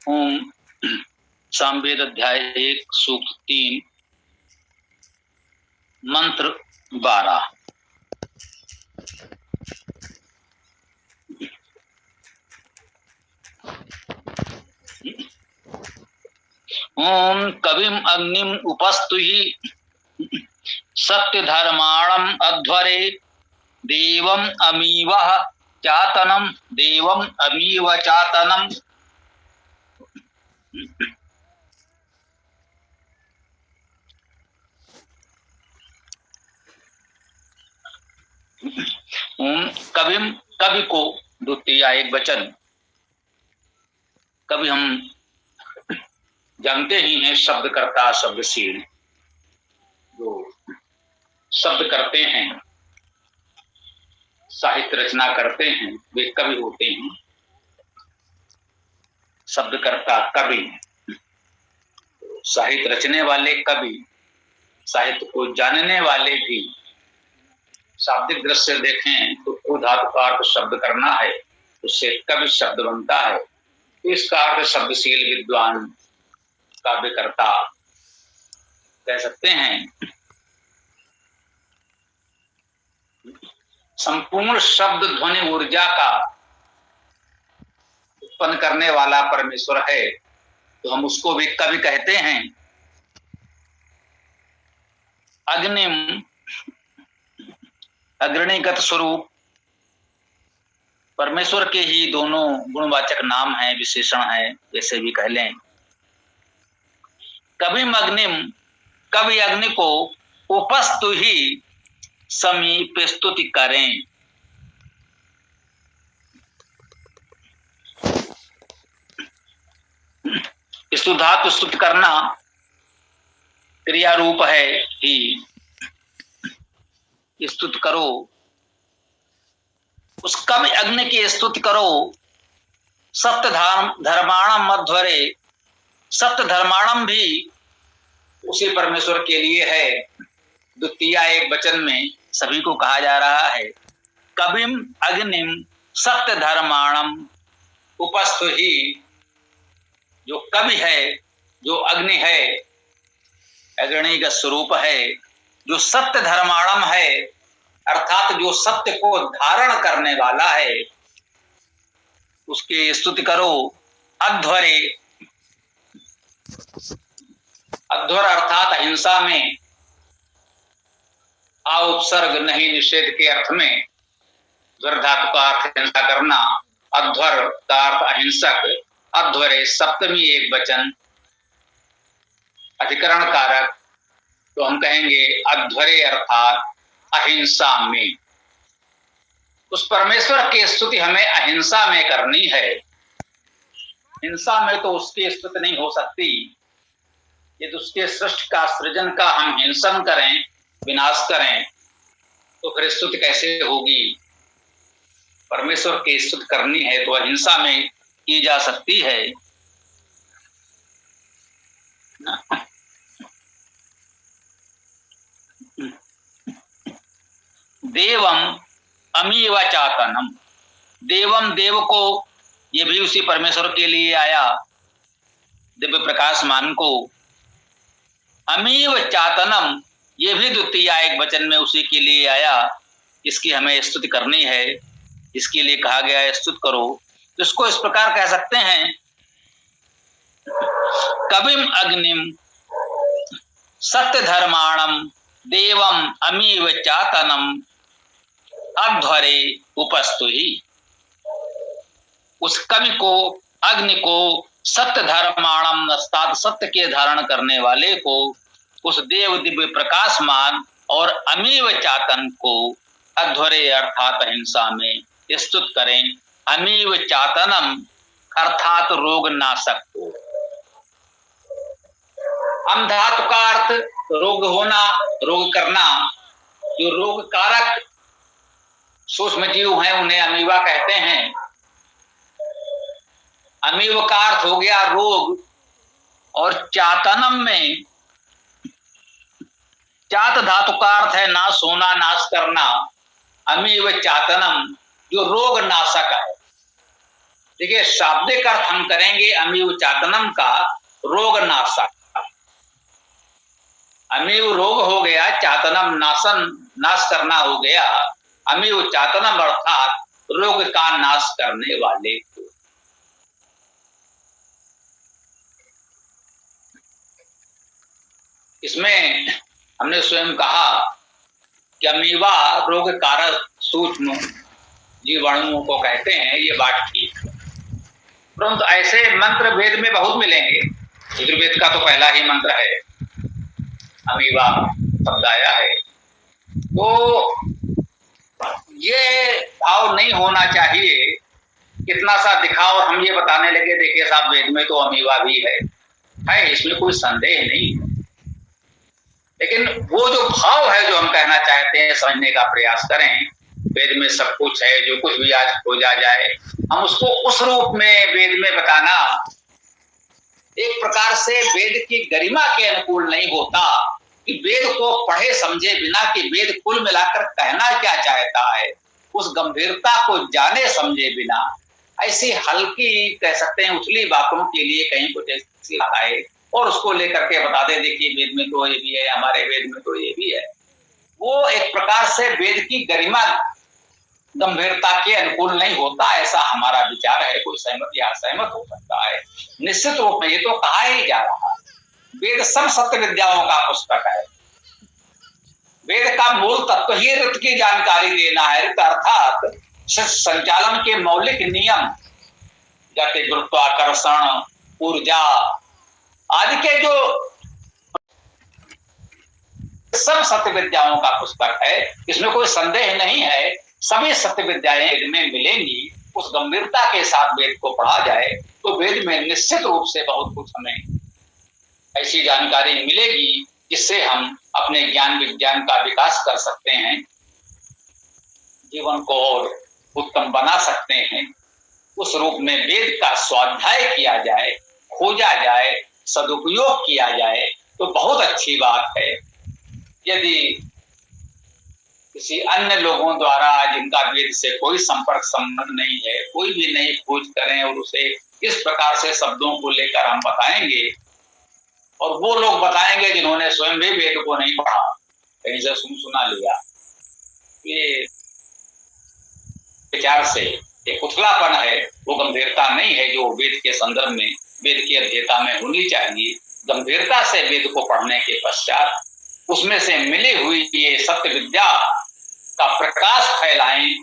ओम सामवेद अध्याय 1 सूक्त 3 मंत्र 12। ओम कविम अग्निम उपस्तुहि सत्य धर्माणम अध्वरे देवम अमीव चातनम देवम अमीव चातनम। कविम, कवि को द्वितीय एक वचन। कवि हम जानते ही हैं शब्दकर्ता, शब्दशील, जो शब्द करते हैं, साहित्य रचना करते हैं, वे कवि होते हैं। शब्दकर्ता कवि, साहित्य रचने वाले कवि, साहित्य को जानने वाले भी। शाब्दिक दृश्य देखें तो को धातु का अर्थ शब्द करना है, उससे कवि शब्द बनता है। इसका अर्थ शब्दशील, विद्वान, काव्यकर्ता कह सकते हैं। संपूर्ण शब्द ध्वनि ऊर्जा का उत्पन्न करने वाला परमेश्वर है, तो हम उसको भी कवि कहते हैं। अग्निम, अग्रणीगत स्वरूप, परमेश्वर के ही दोनों गुणवाचक नाम हैं, विशेषण हैं, वैसे भी कह लें। कविम अग्निम, कवि अग्नि को उपस्तु ही समीप स्तुति करें। स्तुधातु स्तुति करना क्रिया रूप है ही। स्तुति करो, उस कवि अग्नि की स्तुति करो। सत्य धर्माणम मध्वरे, सत्य धर्माणम भी उसी परमेश्वर के लिए है। द्वितीय एक वचन में सभी को कहा जा रहा है। कविम अग्निम सत्य धर्माणम उपस्थु ही, जो कवि है, जो अग्नि है, अग्नि का स्वरूप है, जो सत्य धर्माणम है, अर्थात जो सत्य को धारण करने वाला है, उसकी स्तुति करो। अध्वरे, अध्वर अर्थात अहिंसा में, आ उपसर्ग नहीं निषेध के अर्थ में, ध्वर धातु का अर्थ हिंसा करना, अध्वर का अर्थ अहिंसक। अध्वरे सप्तमी एक वचन अधिकरण कारक, तो हम कहेंगे अध्वरे अर्थात अहिंसा में। उस परमेश्वर की स्तुति हमें अहिंसा में करनी है। हिंसा में तो उसकी स्तुति नहीं हो सकती। यदि उसके सृष्टि का, सृजन का हम हिंसन करें, विनाश करें, तो फिर स्तुति कैसे होगी? परमेश्वर की स्तुति करनी है तो अहिंसा में की जा सकती है। देवम अमीव चातनम, देवम देव को, ये भी उसी परमेश्वर के लिए आया, दिव्य प्रकाशमान को। अमीव चातनम, ये भी द्वितीय एक वचन में उसी के लिए आया। इसकी हमें स्तुति करनी है, इसके लिए कहा गया है स्तुति करो। इसको इस प्रकार कह सकते हैं। कविम अग्निम सत्य धर्माणम देवम अमीव चातनम अध्वरे उपस्तु ही, उस कवि को, अग्नि को, सत्य धर्माणम अर्थात सत्य के धारण करने वाले को, उस देव दिव्य प्रकाशमान और अमीव चातन को अध्वरे अर्थात अहिंसा में स्तुत करें। अमीव चातनम अर्थात रोग नाशक को। अम धातु का अर्थ रोग होना, रोग करना। जो रोग कारक सूक्ष्म जीव हैं उन्हें अमीवा कहते हैं। अमीव का अर्थ हो गया रोग, और चातनम में चात धातु का अर्थ है नाश होना, नाश करना। अमीव चातनम जो रोग नाशक है। देखिए, शाब्दिक अर्थ हम करेंगे अमीव चातनम का रोग नाशक। अमीव रोग हो गया, चातनम नाश करना हो गया। अमीव चातनम अर्थात रोग का नाश करने वाले। इसमें हमने स्वयं कहा कि अमीबा रोग कारक सूक्ष्म जीवाणुओं को कहते हैं, ये बात ठीक है। परंतु ऐसे मंत्र वेद में बहुत मिलेंगे। यजुर्वेद का तो पहला ही मंत्र है, अमीबा शब्द आया है। तो ये भाव नहीं होना चाहिए कितना सा दिखा और हम ये बताने लगे देखिए साहब वेद में तो अमीबा भी है, इसमें कोई संदेह नहीं है। लेकिन वो जो भाव है जो हम कहना चाहते हैं समझने का प्रयास करें। वेद में सब कुछ है, जो कुछ भी आज खोजा जाए हम उसको उस रूप में वेद में बताना एक प्रकार से वेद की गरिमा के अनुकूल नहीं होता कि वेद को पढ़े समझे बिना कि वेद कुल मिलाकर कहना क्या चाहता है, उस गंभीरता को जाने समझे बिना ऐसी हल्की कह सकते हैं उछली बातों के लिए कहीं कुछ ऐसी आए और उसको लेकर के बता दे देखिए वेद में तो ये भी है, हमारे वेद में तो ये भी है। वो एक प्रकार से वेद की गरिमा गंभीरता के अनुकूल नहीं होता, ऐसा हमारा विचार है। कोई सहमत या असहमत हो सकता है। निश्चित रूप में ये तो कहा ही जा रहा है, वेद सब सत्य विद्याओं का पुस्तक है। वेद का मूल तत्व ही ऋत की जानकारी देना है। ऋत अर्थात संचालन के मौलिक नियम, गति, गुरुत्वाकर्षण, ऊर्जा आदि के जो सब सत्य विद्याओं का पुस्तक है, इसमें कोई संदेह नहीं है। सभी सत्य विद्याएं में मिलेंगी। उस गंभीरता के साथ वेद को पढ़ा जाए तो वेद में निश्चित रूप से बहुत कुछ हमें ऐसी जानकारी मिलेगी जिससे हम अपने ज्ञान विज्ञान का विकास कर सकते हैं, जीवन को और उत्तम बना सकते हैं। उस रूप में वेद का स्वाध्याय किया जाए, खोजा जाए, सदुपयोग किया जाए तो बहुत अच्छी बात है। यदि किसी अन्य लोगों द्वारा जिनका वेद से कोई संपर्क संबंध नहीं है, कोई भी नई खोज करें और उसे इस प्रकार से शब्दों को लेकर हम बताएंगे और वो लोग बताएंगे जिन्होंने स्वयं भी वेद को नहीं पढ़ा, कहीं से सुना लिया, ये विचार से एक उथलापन है, वो गंभीरता नहीं है जो वेद के संदर्भ में वेद की अध्येता में होनी चाहिए। गंभीरता से वेद को पढ़ने के पश्चात उसमें से मिली हुई ये सत्य विद्या का प्रकाश फैलाएं।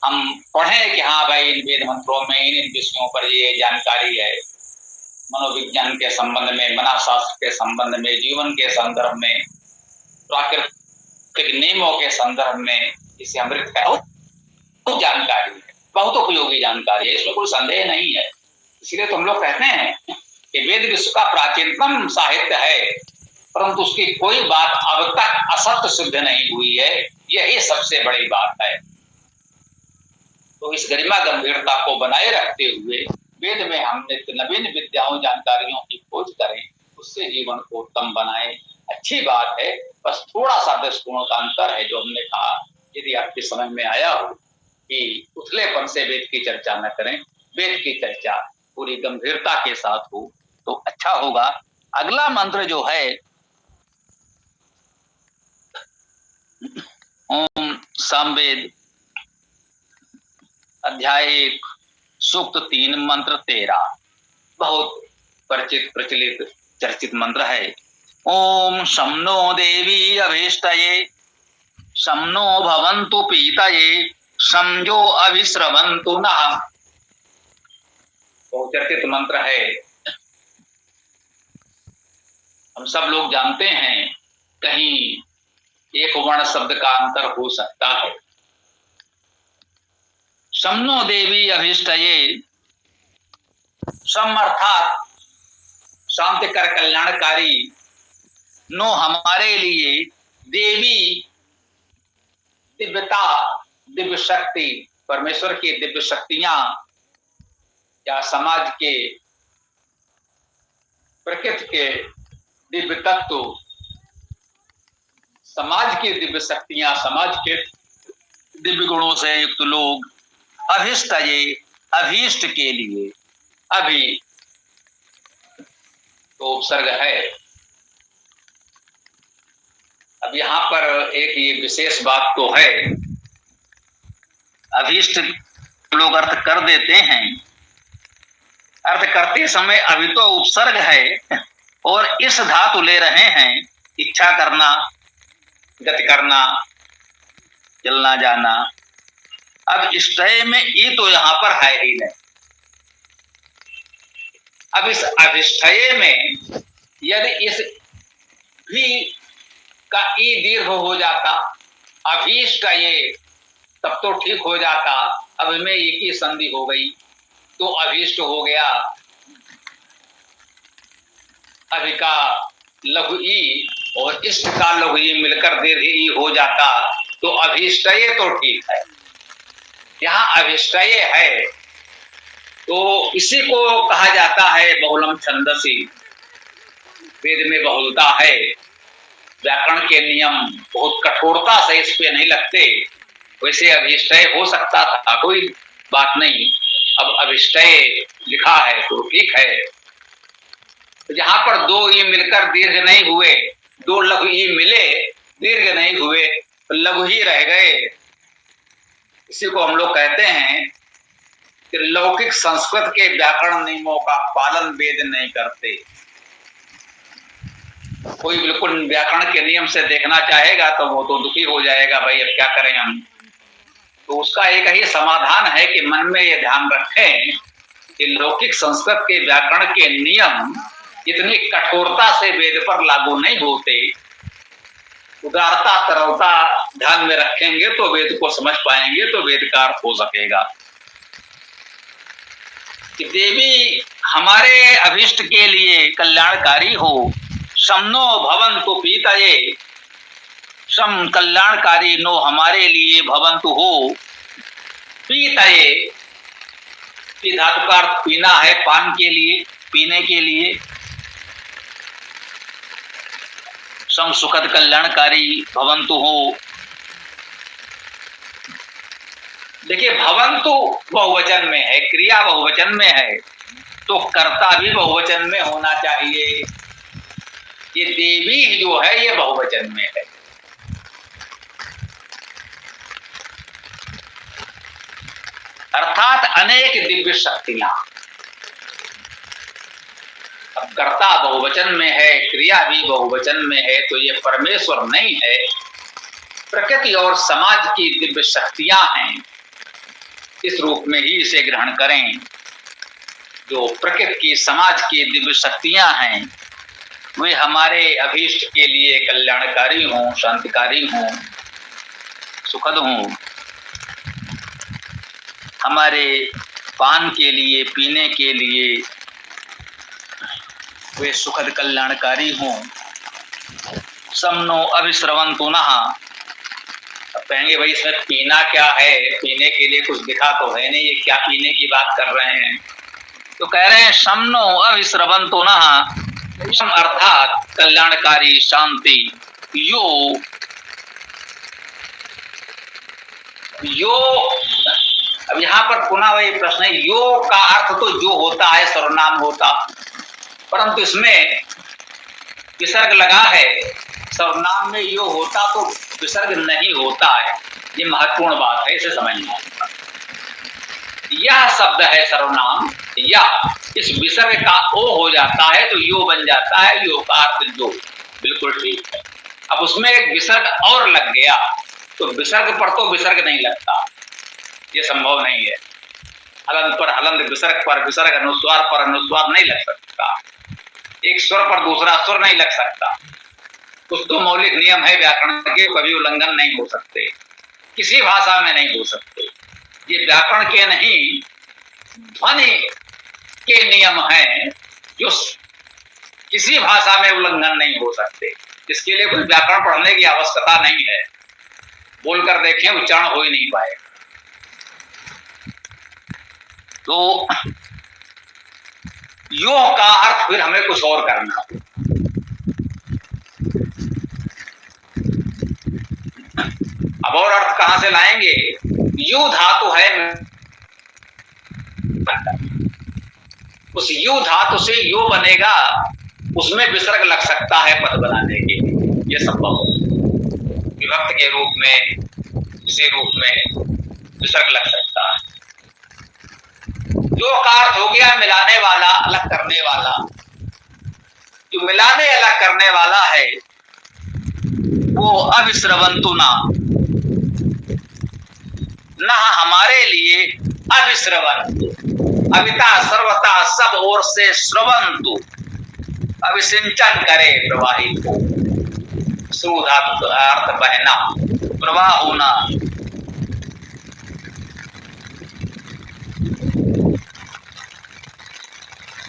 हम पढ़ें कि हाँ भाई इन वेद मंत्रों में इन विषयों पर ये जानकारी है, मनोविज्ञान के संबंध में, मनाशास्त्र के संबंध में, जीवन के संदर्भ में, प्राकृतिक नियमों के संदर्भ में, इसे अमृत का बहुत जानकारी है, बहुत उपयोगी जानकारी है, इसमें कोई संदेह नहीं है। इसलिए तो हम लोग कहते हैं कि वेद विश्व का प्राचीनतम साहित्य है, परंतु उसकी कोई बात अब तक असत्य सिद्ध नहीं हुई है, यही सबसे बड़ी बात है। तो इस गरिमा गंभीरता को बनाए रखते हुए वेद में हम नित्य नवीन विद्याओं जानकारियों की खोज करें, उससे जीवन को उत्तम बनाएं, अच्छी बात है। बस थोड़ा सा दृष्टिकोण का अंतर है जो हमने कहा। यदि आपकी समझ में आया हो कि उथलेपन से वेद की चर्चा न करें, वेद की चर्चा पूरी गंभीरता के साथ हो तो अच्छा होगा। अगला मंत्र जो है ओम सामवेद अध्याय 1 सूक्त 3 मंत्र 13, बहुत परिचित प्रचलित चर्चित मंत्र है। ओम शं नो देवी अभीष्टये, शं नो भवन्तु पीतये, शं जो अभिस्रवन्तु नः। बहुत चर्चित मंत्र है, हम सब लोग जानते हैं। कहीं एक वर्ण शब्द का अंतर हो सकता है। शं नो देवी अभीष्टये, शम अर्थात शांतिकर कल्याणकारी, नो हमारे लिए, देवी दिव्यता, दिव्य शक्ति, परमेश्वर की दिव्य शक्तियां या समाज के प्रकृति के दिव्य तत्व, समाज की दिव्य शक्तियां, समाज के दिव्य गुणों से युक्त लोग, अभिष्टये अभीष्ट के लिए, अभी तो उपसर्ग है। अब यहां पर एक ये विशेष बात तो है, अभीष्ट लोग अर्थ कर देते हैं, अर्थ करते समय अभी तो उपसर्ग है और इस धातु ले रहे हैं, इच्छा करना, गति करना, चलना जाना। अब इष्टय में ई तो यहां पर है ही नहीं। अब इस अभिष्टय में यदि इस भी का ई दीर्घ हो जाता, अभीष्ट ये, तब तो ठीक हो जाता। अब में एक ही संधि हो गई तो अभीष्ट हो गया, अभि का लघु ई और इष्ट का लघु ई मिलकर दीर्घ ई हो जाता तो अभीष्टय तो ठीक है। यहां अभिष्टय है तो इसी को कहा जाता है बहुलम छंदसी। वेद में बहुलता है, व्याकरण के नियम बहुत कठोरता से इस पे नहीं लगते। वैसे अभिष्टय हो सकता था, कोई बात नहीं, अब अभिष्टय लिखा है तो ठीक है। तो जहां पर दो ई मिलकर दीर्घ नहीं हुए, दो लघु ई मिले दीर्घ नहीं हुए तो लघु ही रह गए। इसी को हम लोग कहते हैं कि लौकिक संस्कृत के व्याकरण नियमों का पालन वेद नहीं करते। कोई बिल्कुल व्याकरण के नियम से देखना चाहेगा तो वो तो दुखी हो जाएगा, भाई अब क्या करें हम। तो उसका एक ही समाधान है कि मन में ये ध्यान रखें कि लौकिक संस्कृत के व्याकरण के नियम इतनी कठोरता से वेद पर लागू नहीं होते। उदारता, तरलता ध्यान में रखेंगे तो वेद को समझ पाएंगे, तो वेद का अर्थ हो सकेगा। कि देवी हमारे अभिष्ट के लिए कल्याणकारी हो, समनो भवन्तु पीतये, सम कल्याणकारी नो हमारे लिए भवन्तु हो, पीतये, धातु का अर्थ पीना है, पान के लिए, पीने के लिए। सम सुखद कल्याणकारी भवन्तु हो। देखिए भवन्तु बहुवचन में है, क्रिया बहुवचन में है तो कर्ता भी बहुवचन में होना चाहिए। ये देवी जो है ये बहुवचन में है। अर्थात अनेक दिव्य शक्तियां। अब कर्ता बहुवचन में है, क्रिया भी बहुवचन में है तो ये परमेश्वर नहीं है, प्रकृति और समाज की दिव्य शक्तियां हैं। इस रूप में ही इसे ग्रहण करें। जो प्रकृति की, समाज की दिव्य शक्तियां हैं वे हमारे अभीष्ट के लिए कल्याणकारी हों, शांतिकारी हों, सुखद हों। हमारे पान के लिए, पीने के लिए वे सुखद कल्याणकारी हों। समनो अभिश्रवन्तु नः। कहेंगे भाई इसमें पीना क्या है, पीने के लिए कुछ दिखा तो है नहीं, ये क्या पीने की बात कर रहे हैं। तो कह रहे हैं समनो अभिश्रवन्तु नः, सम अर्थात कल्याणकारी, शांति। यो यो, अब यहां पर पुनः वही प्रश्न है, यो का अर्थ तो जो होता है सर्वनाम होता, परंतु इसमें विसर्ग लगा है। सर्वनाम में यो होता तो विसर्ग नहीं होता है, ये महत्वपूर्ण बात है, इसे समझना। यह शब्द है सर्वनाम, यह इस विसर्ग का ओ हो जाता है तो यो बन जाता है, यो का अर्थ जो, बिल्कुल ठीक है। अब उसमें एक विसर्ग और लग गया तो विसर्ग पर तो विसर्ग नहीं लगता, ये संभव नहीं है। हलंत पर हलंत, विसर्ग पर विसर्ग, अनुस्वार पर अनुस्वार नहीं लग सकता, एक स्वर पर दूसरा स्वर नहीं लग सकता। कुछ तो मौलिक नियम है व्याकरण के, कभी उल्लंघन नहीं हो सकते, किसी भाषा में नहीं हो सकते। ये व्याकरण के नहीं, ध्वनि के नियम हैं जो किसी भाषा में उल्लंघन नहीं हो सकते। इसके लिए कोई व्याकरण पढ़ने की आवश्यकता नहीं है, बोलकर देखें उच्चारण हो ही नहीं पाएगा। तो यो का अर्थ फिर हमें कुछ और करना। अब और अर्थ कहां से लाएंगे? यू धातु है उस यू धातु से यो बनेगा, उसमें विसर्ग लग सकता है पद बनाने के लिए, यह संभव है। विभक्त के रूप में, इसी रूप में विसर्ग लग सकता है। जो का अर्थ हो गया मिलाने वाला, अलग करने वाला। जो मिलाने अलग करने वाला है वो अविश्रवंतु ना, न हमारे लिए अविश्रवंतु, अविता सर्वता सब ओर से श्रवंतु, अभिसिंचन करे प्रवाहित हो। श्रु धातु का अर्थ बहना, प्रवाह होना।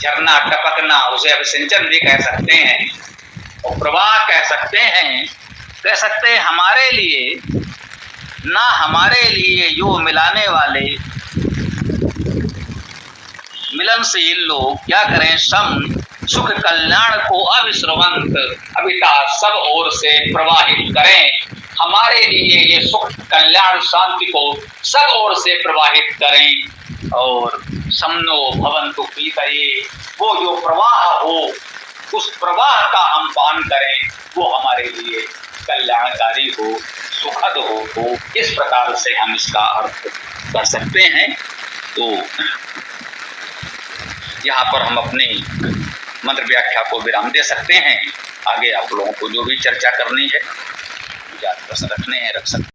झरना, टपकना, उसे अभिसिंचन भी कह सकते हैं और प्रवाह कह सकते हैं। कह सकते हैं हमारे लिए, ना हमारे लिए यो मिलाने वाले मिलनशील लोग क्या करें, सम सुख कल्याण को अविश्रवंत, अविता सब ओर से प्रवाहित करें। हमारे लिए ये सुख कल्याण शांति को सब ओर से प्रवाहित करें। और समनो भवन्तु पीतये, वो जो प्रवाह हो उस प्रवाह का हम पान करें, वो हमारे लिए कल्याणकारी हो, सुखद हो। इस प्रकार से हम इसका अर्थ कर सकते हैं। तो यहाँ पर हम अपनी मंत्र व्याख्या को विराम दे सकते हैं। आगे आप लोगों को जो भी चर्चा करनी है, प्रश्न रखने हैं रख सकते हैं।